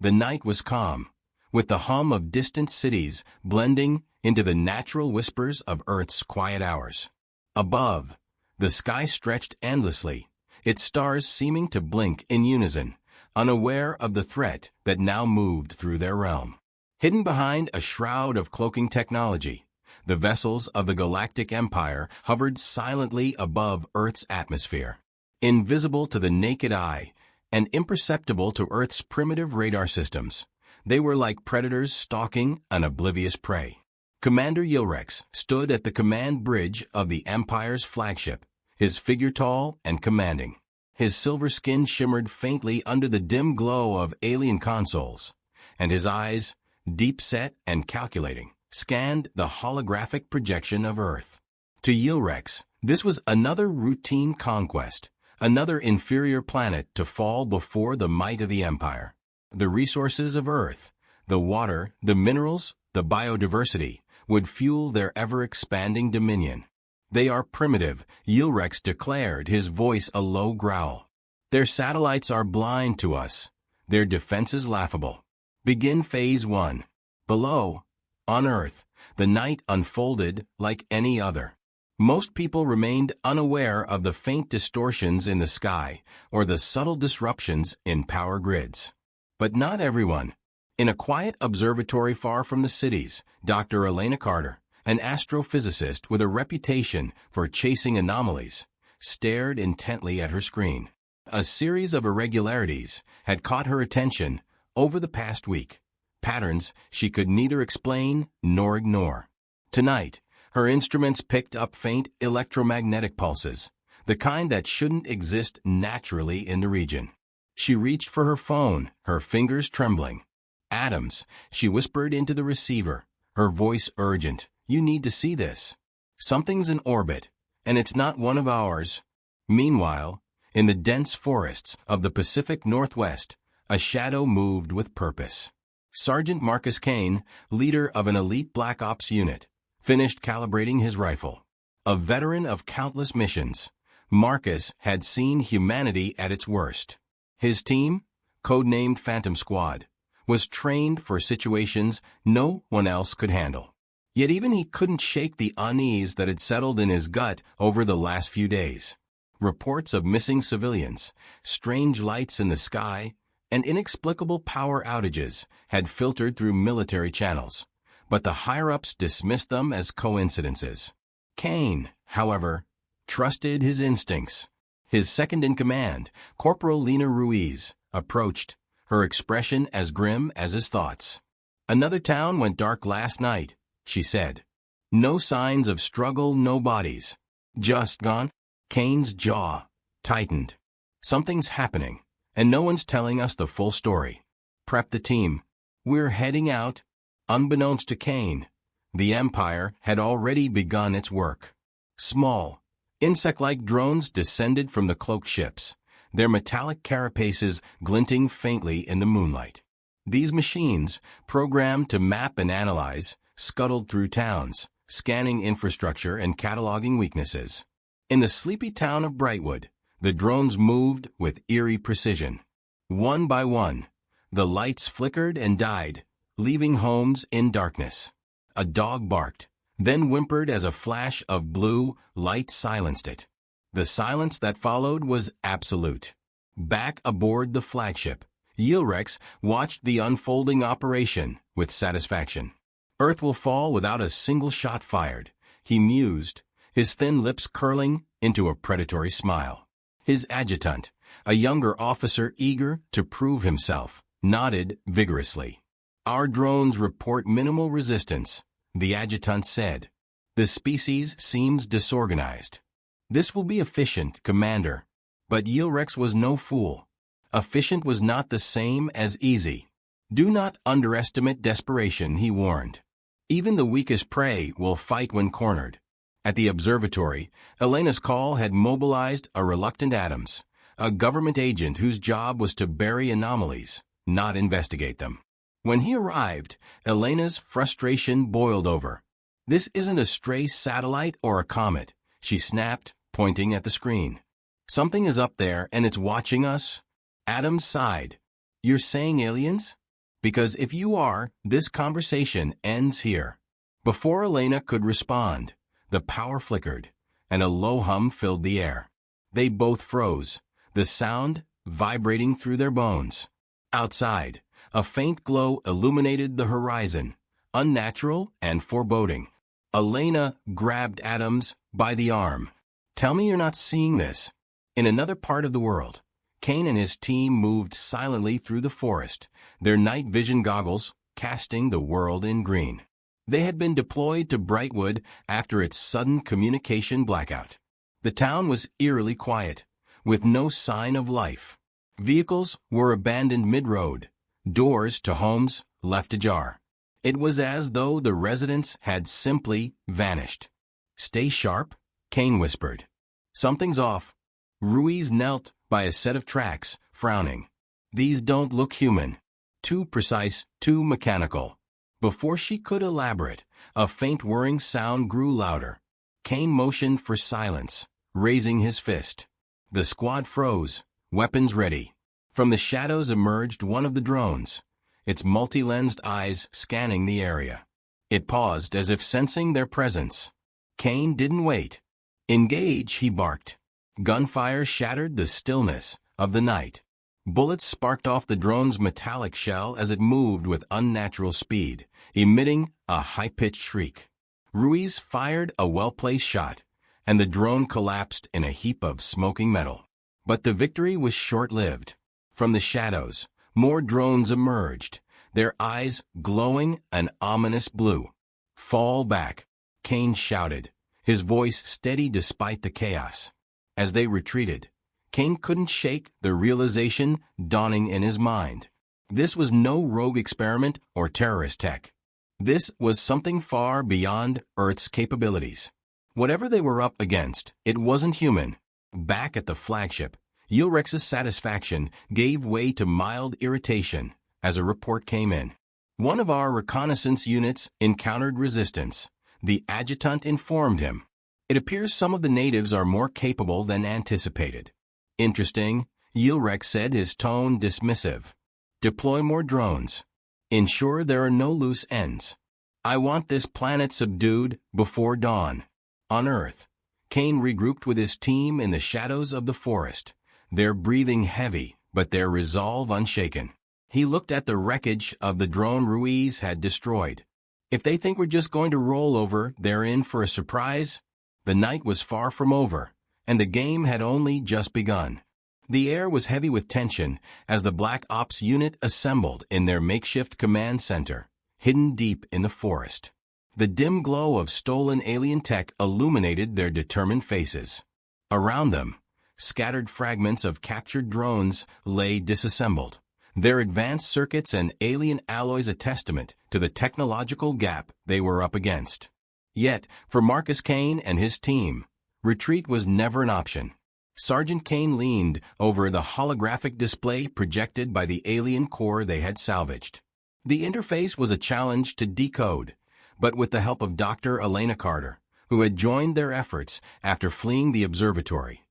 The night was calm, with the hum of distant cities blending into the natural whispers of Earth's quiet hours. Above, the sky stretched endlessly, its stars seeming to blink in unison, unaware of the threat that now moved through their realm. Hidden behind a shroud of cloaking technology, the vessels of the Galactic Empire hovered silently above Earth's atmosphere. Invisible to the naked eye and imperceptible to Earth's primitive radar systems, they were like predators stalking an oblivious prey. Commander Yilrex stood at the command bridge of the Empire's flagship, his figure tall and commanding. His silver skin shimmered faintly under the dim glow of alien consoles, and his eyes, deep-set and calculating, scanned the holographic projection of Earth. To Yilrex, this was another routine conquest, another inferior planet to fall before the might of the Empire. The resources of Earth, the water, the minerals, the biodiversity, would fuel their ever-expanding dominion. They are primitive, Yilrex declared, his voice a low growl. Their satellites are blind to us, their defenses laughable. Begin Phase 1. Below, on Earth, the night unfolded like any other. Most people remained unaware of the faint distortions in the sky or the subtle disruptions in power grids. But not everyone. In a quiet observatory far from the cities, Dr. Elena Carter, an astrophysicist with a reputation for chasing anomalies, stared intently at her screen. A series of irregularities had caught her attention over the past week, patterns she could neither explain nor ignore. Tonight, her instruments picked up faint electromagnetic pulses, the kind that shouldn't exist naturally in the region. She reached for her phone, her fingers trembling. "Adams," she whispered into the receiver, her voice urgent. "You need to see this. Something's in orbit, and it's not one of ours." Meanwhile, in the dense forests of the Pacific Northwest, a shadow moved with purpose. Sergeant Marcus Kane, leader of an elite Black Ops unit, finished calibrating his rifle. A veteran of countless missions, Marcus had seen humanity at its worst. His team, codenamed Phantom Squad, was trained for situations no one else could handle. Yet even he couldn't shake the unease that had settled in his gut over the last few days. Reports of missing civilians, strange lights in the sky, and inexplicable power outages had filtered through military channels, but the higher-ups dismissed them as coincidences. Kane, however, trusted his instincts. His second-in-command, Corporal Lena Ruiz, approached, her expression as grim as his thoughts. "Another town went dark last night," she said. "No signs of struggle, no bodies. Just gone." Kane's jaw tightened. "Something's happening, and no one's telling us the full story. Prep the team. We're heading out." Unbeknownst to Kane, the Empire had already begun its work. Small, insect-like drones descended from the cloaked ships, their metallic carapaces glinting faintly in the moonlight. These machines, programmed to map and analyze, scuttled through towns, scanning infrastructure and cataloging weaknesses. In the sleepy town of Brightwood, the drones moved with eerie precision. One by one, the lights flickered and died, leaving homes in darkness. A dog barked, then whimpered as a flash of blue light silenced it. The silence that followed was absolute. Back aboard the flagship, Yilrex watched the unfolding operation with satisfaction. "Earth will fall without a single shot fired," he mused, his thin lips curling into a predatory smile. His adjutant, a younger officer eager to prove himself, nodded vigorously. "Our drones report minimal resistance," the adjutant said. "The species seems disorganized." "This will be efficient, Commander." But Yilrex was no fool. Efficient was not the same as easy. "Do not underestimate desperation," he warned. "Even the weakest prey will fight when cornered." At the observatory, Elena's call had mobilized a reluctant Adams, a government agent whose job was to bury anomalies, not investigate them. When he arrived, Elena's frustration boiled over. "This isn't a stray satellite or a comet," she snapped, pointing at the screen. "Something is up there and it's watching us." Adams sighed. "You're saying aliens?" Because if you are, this conversation ends here. Before Elena could respond, the power flickered, and a low hum filled the air. They both froze, the sound vibrating through their bones. Outside, a faint glow illuminated the horizon, unnatural and foreboding. Elena grabbed Adams by the arm. "Tell me you're not seeing this." In another part of the world, Kane and his team moved silently through the forest, their night vision goggles casting the world in green. They had been deployed to Brightwood after its sudden communication blackout. The town was eerily quiet, with no sign of life. Vehicles were abandoned mid-road, doors to homes left ajar. It was as though the residents had simply vanished. "Stay sharp," Kane whispered. "Something's off." Ruiz knelt by a set of tracks, frowning. "These don't look human. Too precise, too mechanical." Before she could elaborate, a faint whirring sound grew louder. Kane motioned for silence, raising his fist. The squad froze, weapons ready. From the shadows emerged one of the drones, its multi-lensed eyes scanning the area. It paused as if sensing their presence. Kane didn't wait. "Engage," he barked. Gunfire shattered the stillness of the night. Bullets sparked off the drone's metallic shell as it moved with unnatural speed, emitting a high-pitched shriek. Ruiz fired a well-placed shot, and the drone collapsed in a heap of smoking metal. But the victory was short-lived. From the shadows, more drones emerged, their eyes glowing an ominous blue. "Fall back," Kane shouted, his voice steady despite the chaos. As they retreated, Kane couldn't shake the realization dawning in his mind. This was no rogue experiment or terrorist tech. This was something far beyond Earth's capabilities. Whatever they were up against, it wasn't human. Back at the flagship, Ulrex's satisfaction gave way to mild irritation as a report came in. "One of our reconnaissance units encountered resistance," the adjutant informed him. "It appears some of the natives are more capable than anticipated." "Interesting," Ulrex said, his tone dismissive. "Deploy more drones. Ensure there are no loose ends. I want this planet subdued before dawn." On Earth, Kane regrouped with his team in the shadows of the forest, their breathing heavy, but their resolve unshaken. He looked at the wreckage of the drone Ruiz had destroyed. If they think we're just going to roll over, they're in for a surprise. The night was far from over, and the game had only just begun. The air was heavy with tension as the Black Ops unit assembled in their makeshift command center, hidden deep in the forest. The dim glow of stolen alien tech illuminated their determined faces. Around them, scattered fragments of captured drones lay disassembled, their advanced circuits and alien alloys a testament to the technological gap they were up against. Yet, for Marcus Kane and his team, retreat was never an option. Sergeant Kane leaned over the holographic display projected by the alien core they had salvaged. The interface was a challenge to decode, but with the help of Dr. Elena Carter, who had joined their efforts after fleeing the observatory,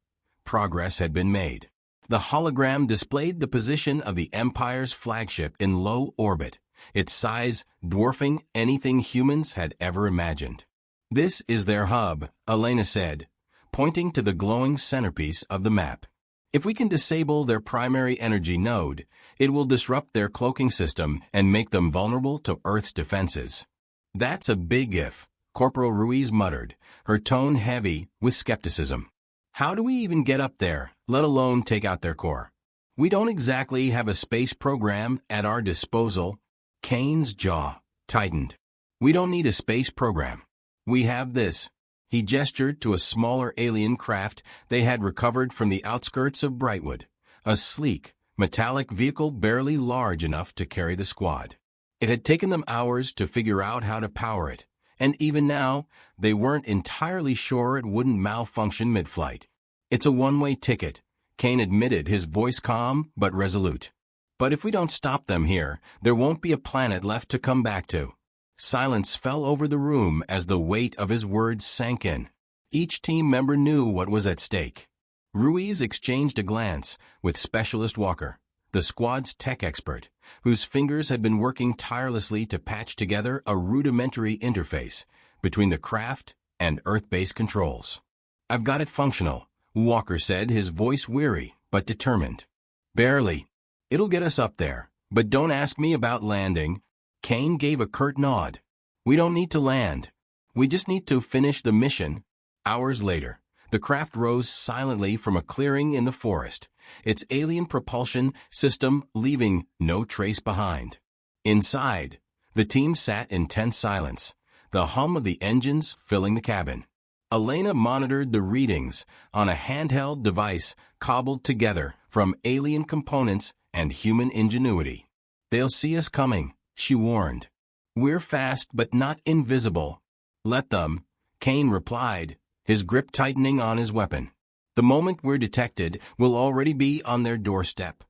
progress had been made. The hologram displayed the position of the Empire's flagship in low orbit, its size dwarfing anything humans had ever imagined. "This is their hub," Elena said, pointing to the glowing centerpiece of the map. "If we can disable their primary energy node, it will disrupt their cloaking system and make them vulnerable to Earth's defenses." "That's a big if," Corporal Ruiz muttered, her tone heavy with skepticism. "How do we even get up there, let alone take out their core? We don't exactly have a space program at our disposal." Kane's jaw tightened. "We don't need a space program. We have this." He gestured to a smaller alien craft they had recovered from the outskirts of Brightwood, a sleek, metallic vehicle barely large enough to carry the squad. It had taken them hours to figure out how to power it, and even now, they weren't entirely sure it wouldn't malfunction mid-flight. "It's a one-way ticket," Kane admitted, his voice calm but resolute. "But if we don't stop them here, there won't be a planet left to come back to." Silence fell over the room as the weight of his words sank in. Each team member knew what was at stake. Ruiz exchanged a glance with Specialist Walker, the squad's tech expert, whose fingers had been working tirelessly to patch together a rudimentary interface between the craft and Earth-based controls. "I've got it functional," Walker said, his voice weary but determined. "Barely. It'll get us up there, but don't ask me about landing." Kane gave a curt nod. "We don't need to land. We just need to finish the mission." Hours later, the craft rose silently from a clearing in the forest, its alien propulsion system leaving no trace behind. Inside, the team sat in tense silence, the hum of the engines filling the cabin. Elena monitored the readings on a handheld device cobbled together from alien components and human ingenuity. "They'll see us coming," she warned. "We're fast but not invisible." "Let them," Kane replied, his grip tightening on his weapon. "The moment we're detected, we'll already be on their doorstep."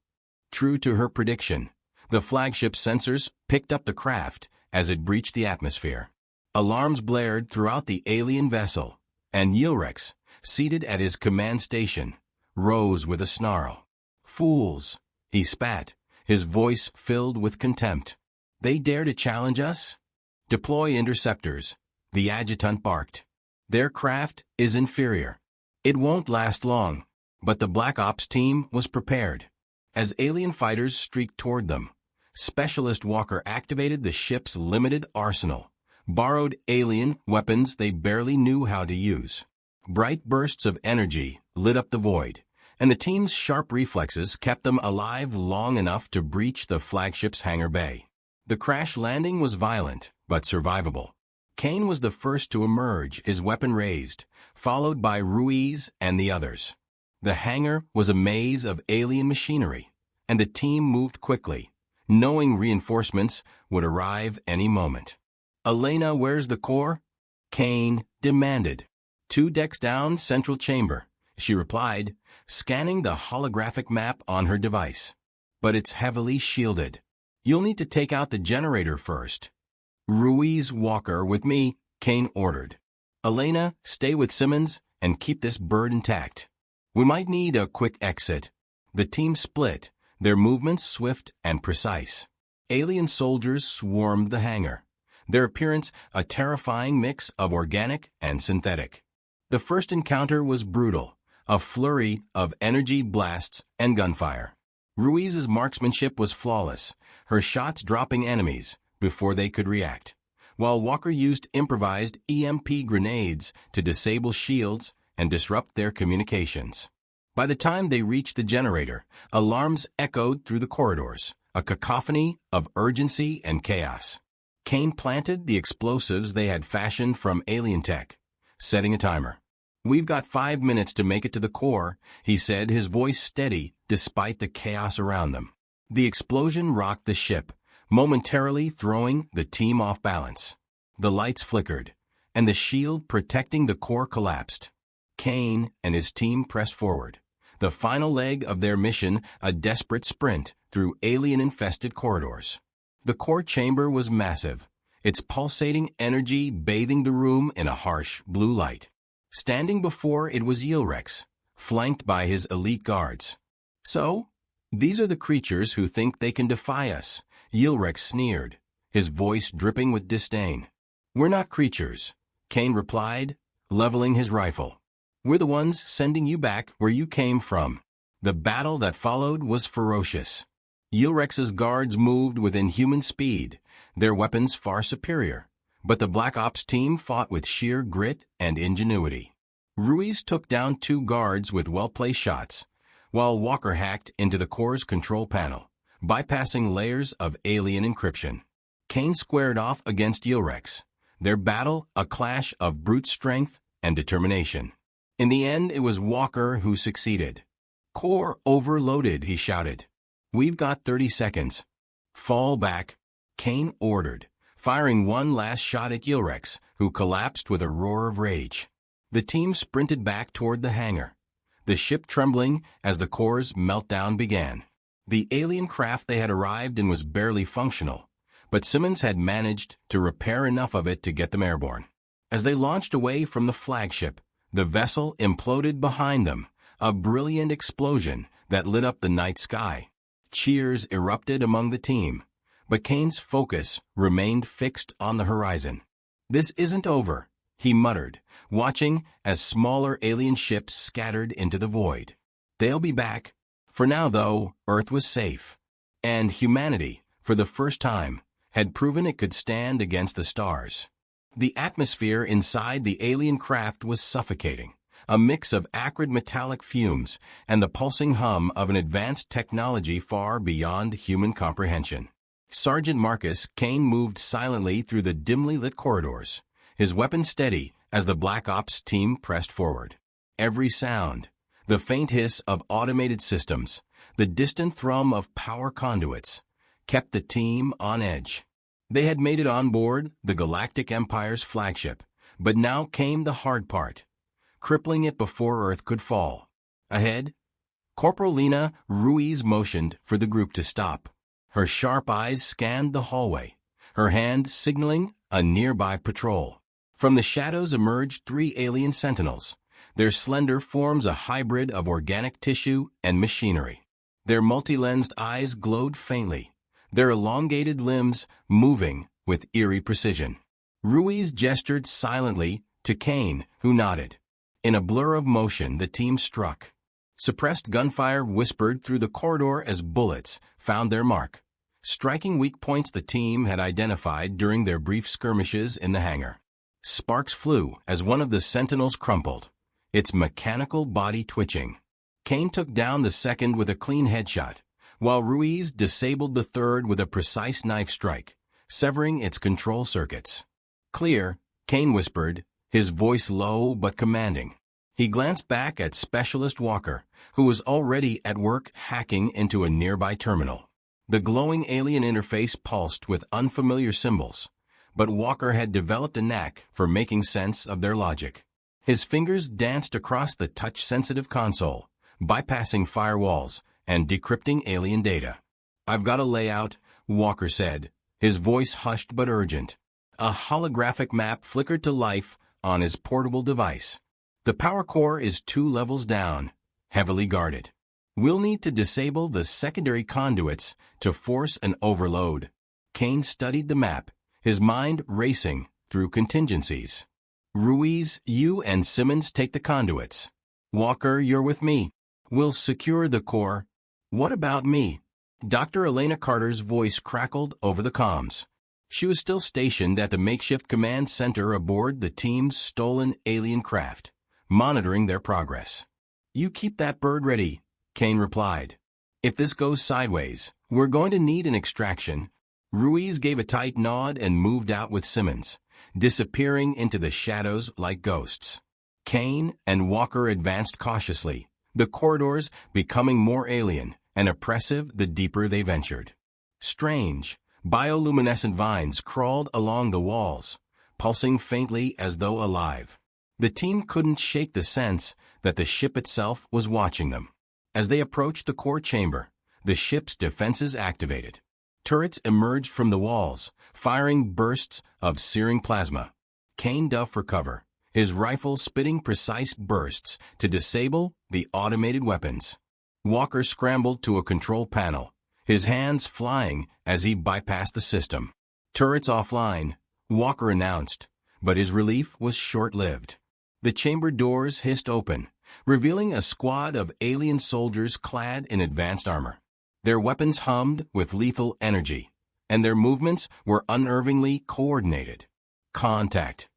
True to her prediction, the flagship sensors picked up the craft as it breached the atmosphere. Alarms blared throughout the alien vessel, and Yilrex, seated at his command station, rose with a snarl. "Fools," he spat, his voice filled with contempt. "They dare to challenge us?" "Deploy interceptors," the adjutant barked. "Their craft is inferior. It won't last long." But the Black Ops team was prepared. As alien fighters streaked toward them, Specialist Walker activated the ship's limited arsenal, borrowed alien weapons they barely knew how to use. Bright bursts of energy lit up the void, and the team's sharp reflexes kept them alive long enough to breach the flagship's hangar bay. The crash landing was violent, but survivable. Kane was the first to emerge, his weapon raised, followed by Ruiz and the others. The hangar was a maze of alien machinery, and the team moved quickly, knowing reinforcements would arrive any moment. "Elena, where's the core?" Kane demanded. "2 decks down, central chamber," she replied, scanning the holographic map on her device. "But it's heavily shielded. You'll need to take out the generator first." "Ruiz, Walker, with me," Kane ordered. "Elena, stay with Simmons and keep this bird intact. We might need a quick exit." The team split, their movements swift and precise. Alien soldiers swarmed the hangar, their appearance a terrifying mix of organic and synthetic. The first encounter was brutal, a flurry of energy blasts and gunfire. Ruiz's marksmanship was flawless, her shots dropping enemies before they could react, while Walker used improvised EMP grenades to disable shields and disrupt their communications. By the time they reached the generator, alarms echoed through the corridors, a cacophony of urgency and chaos. Kane planted the explosives they had fashioned from alien tech, setting a timer. "We've got 5 minutes to make it to the core," he said, his voice steady despite the chaos around them. The explosion rocked the ship, momentarily throwing the team off balance. The lights flickered, and the shield protecting the core collapsed. Kane and his team pressed forward, the final leg of their mission a desperate sprint through alien-infested corridors. The core chamber was massive, its pulsating energy bathing the room in a harsh blue light. Standing before it was Yilrex, flanked by his elite guards. "So, these are the creatures who think they can defy us," Yilrex sneered, his voice dripping with disdain. "We're not creatures," Kane replied, leveling his rifle. "We're the ones sending you back where you came from." The battle that followed was ferocious. Yilrex's guards moved within human speed, their weapons far superior, but the Black Ops team fought with sheer grit and ingenuity. Ruiz took down 2 guards with well-placed shots, while Walker hacked into the core's control panel, bypassing layers of alien encryption. Kane squared off against Yilrex, their battle a clash of brute strength and determination. In the end, it was Walker who succeeded. "Core overloaded," he shouted. "We've got 30 seconds. "Fall back," Kane ordered, firing one last shot at Yilrex, who collapsed with a roar of rage. The team sprinted back toward the hangar, the ship trembling as the core's meltdown began. The alien craft they had arrived in was barely functional, but Simmons had managed to repair enough of it to get them airborne. As they launched away from the flagship, the vessel imploded behind them, a brilliant explosion that lit up the night sky. Cheers erupted among the team, but Kane's focus remained fixed on the horizon. "This isn't over," he muttered, watching as smaller alien ships scattered into the void. "They'll be back." For now, though, Earth was safe. And humanity, for the first time, had proven it could stand against the stars. The atmosphere inside the alien craft was suffocating, a mix of acrid metallic fumes and the pulsing hum of an advanced technology far beyond human comprehension. Sergeant Marcus Kane moved silently through the dimly lit corridors, his weapon steady as the Black Ops team pressed forward. Every sound, the faint hiss of automated systems, the distant thrum of power conduits, kept the team on edge. They had made it on board the Galactic Empire's flagship, but now came the hard part, crippling it before Earth could fall. Ahead, Corporal Lena Ruiz motioned for the group to stop. Her sharp eyes scanned the hallway, her hand signaling a nearby patrol. From the shadows emerged 3 alien sentinels, their slender forms a hybrid of organic tissue and machinery. Their multi-lensed eyes glowed faintly, their elongated limbs moving with eerie precision. Ruiz gestured silently to Kane, who nodded. In a blur of motion, the team struck. Suppressed gunfire whispered through the corridor as bullets found their mark, striking weak points the team had identified during their brief skirmishes in the hangar. Sparks flew as one of the sentinels crumpled, its mechanical body twitching. Kane took down the second with a clean headshot, while Ruiz disabled the third with a precise knife strike, severing its control circuits. "Clear," Kane whispered, his voice low but commanding. He glanced back at Specialist Walker, who was already at work hacking into a nearby terminal. The glowing alien interface pulsed with unfamiliar symbols, but Walker had developed a knack for making sense of their logic. His fingers danced across the touch-sensitive console, bypassing firewalls and decrypting alien data. "I've got a layout," Walker said, his voice hushed but urgent. A holographic map flickered to life on his portable device. "The power core is 2 levels down, heavily guarded. We'll need to disable the secondary conduits to force an overload." Kane studied the map, his mind racing through contingencies. "Ruiz, you and Simmons take the conduits. Walker, you're with me. We'll secure the core." "What about me?" Dr. Elena Carter's voice crackled over the comms. She was still stationed at the makeshift command center aboard the team's stolen alien craft, monitoring their progress. "You keep that bird ready," Kane replied. "If this goes sideways, we're going to need an extraction." Ruiz gave a tight nod and moved out with Simmons, disappearing into the shadows like ghosts. Kane and Walker advanced cautiously, the corridors becoming more alien and oppressive the deeper they ventured. Strange, bioluminescent vines crawled along the walls, pulsing faintly as though alive. The team couldn't shake the sense that the ship itself was watching them. As they approached the core chamber, the ship's defenses activated. Turrets emerged from the walls, firing bursts of searing plasma. Kane dove for cover, his rifle spitting precise bursts to disable the automated weapons. Walker scrambled to a control panel, his hands flying as he bypassed the system. "Turrets offline," Walker announced, but his relief was short-lived. The chamber doors hissed open, revealing a squad of alien soldiers clad in advanced armor. Their weapons hummed with lethal energy, and their movements were unnervingly coordinated. "Contact,"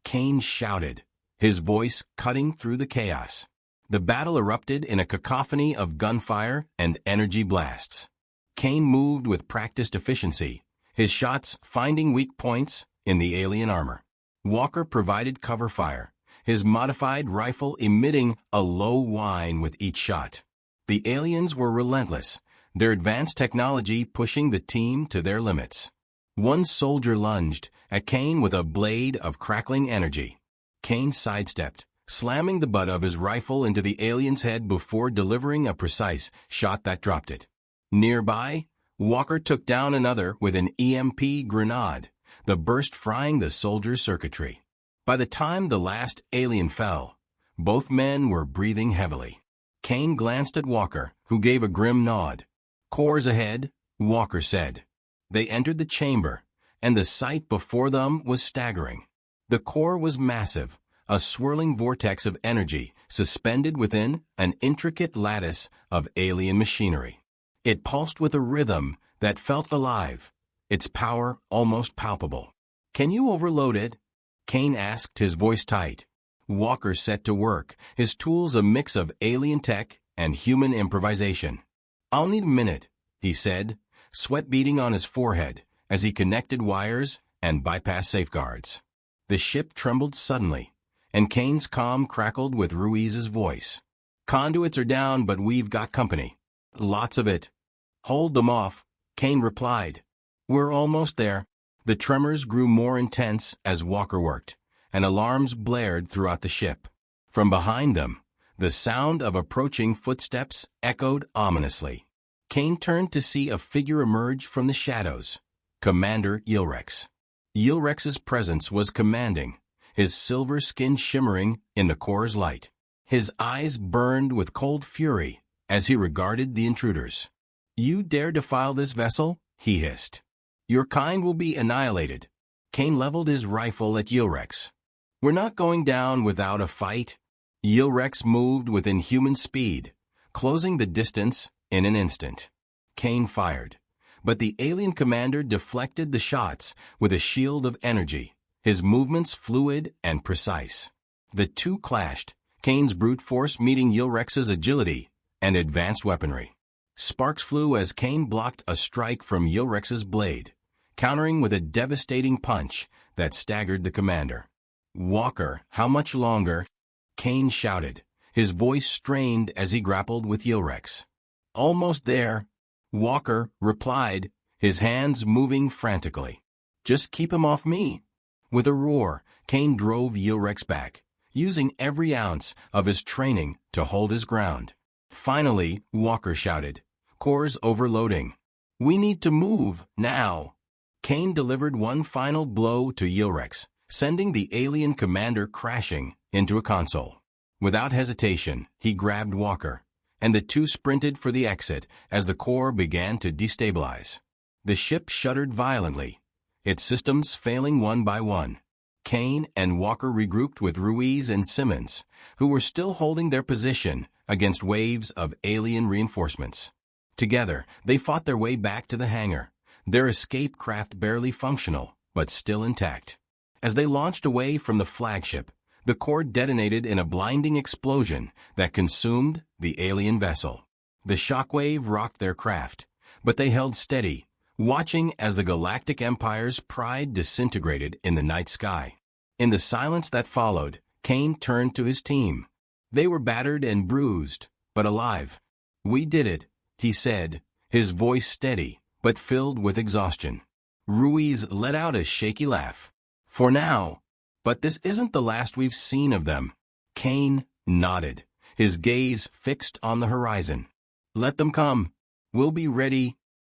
Kane shouted, his voice cutting through the chaos. The battle erupted in a cacophony of gunfire and energy blasts. Kane moved with practiced efficiency, his shots finding weak points in the alien armor. Walker provided cover fire, his modified rifle emitting a low whine with each shot. The aliens were relentless, their advanced technology pushing the team to their limits. One soldier lunged at Kane with a blade of crackling energy. Kane sidestepped, slamming the butt of his rifle into the alien's head before delivering a precise shot that dropped it. Nearby, Walker took down another with an EMP grenade, the burst frying the soldier's circuitry. By the time the last alien fell, both men were breathing heavily. Kane glanced at Walker, who gave a grim nod. Cores ahead, Walker said. They entered the chamber, and the sight before them was staggering. The core was massive, a swirling vortex of energy suspended within an intricate lattice of alien machinery. It pulsed with a rhythm that felt alive, its power almost palpable. "Can you overload it?" Kane asked, his voice tight. Walker set to work, his tools a mix of alien tech and human improvisation. "I'll need a minute," he said, sweat beading on his forehead as he connected wires and bypassed safeguards. The ship trembled suddenly, and Kane's comm crackled with Ruiz's voice. "Conduits are down, but we've got company. Lots of it." "Hold them off," Kane replied. "We're almost there." The tremors grew more intense as Walker worked, and alarms blared throughout the ship. From behind them, the sound of approaching footsteps echoed ominously. Kane turned to see a figure emerge from the shadows. Commander Ylrex. Ylrex's presence was commanding, his silver skin shimmering in the core's light. His eyes burned with cold fury as he regarded the intruders. "You dare defile this vessel?" he hissed. "Your kind will be annihilated." Kane leveled his rifle at Ylrex. "We're not going down without a fight." Ylrex moved with inhuman speed, closing the distance in an instant. Kane fired, but the alien commander deflected the shots with a shield of energy, his movements fluid and precise. The two clashed, Kane's brute force meeting Ylrex's agility and advanced weaponry. Sparks flew as Kane blocked a strike from Ylrex's blade, countering with a devastating punch that staggered the commander. "Walker, how much longer?" Kane shouted, his voice strained as he grappled with Ylrex. "Almost there," Walker replied, his hands moving frantically. "Just keep him off me." With a roar, Kane drove Ylrex back, using every ounce of his training to hold his ground. Finally, Walker shouted, "Cores overloading. We need to move, now." Kane delivered one final blow to Ylrex, sending the alien commander crashing into a console. Without hesitation, he grabbed Walker, and the two sprinted for the exit as the core began to destabilize. The ship shuddered violently, its systems failing one by one. Kane and Walker regrouped with Ruiz and Simmons, who were still holding their position against waves of alien reinforcements. Together, they fought their way back to the hangar, their escape craft barely functional, but still intact. As they launched away from the flagship, the core detonated in a blinding explosion that consumed the alien vessel. The shockwave rocked their craft, but they held steady, watching as the Galactic Empire's pride disintegrated in the night sky. In the silence that followed, Kane turned to his team. They were battered and bruised, but alive. "We did it," he said, his voice steady, but filled with exhaustion. Ruiz let out a shaky laugh. "For now. But this isn't the last we've seen of them." Kane nodded, his gaze fixed on the horizon. "Let them come. We'll be ready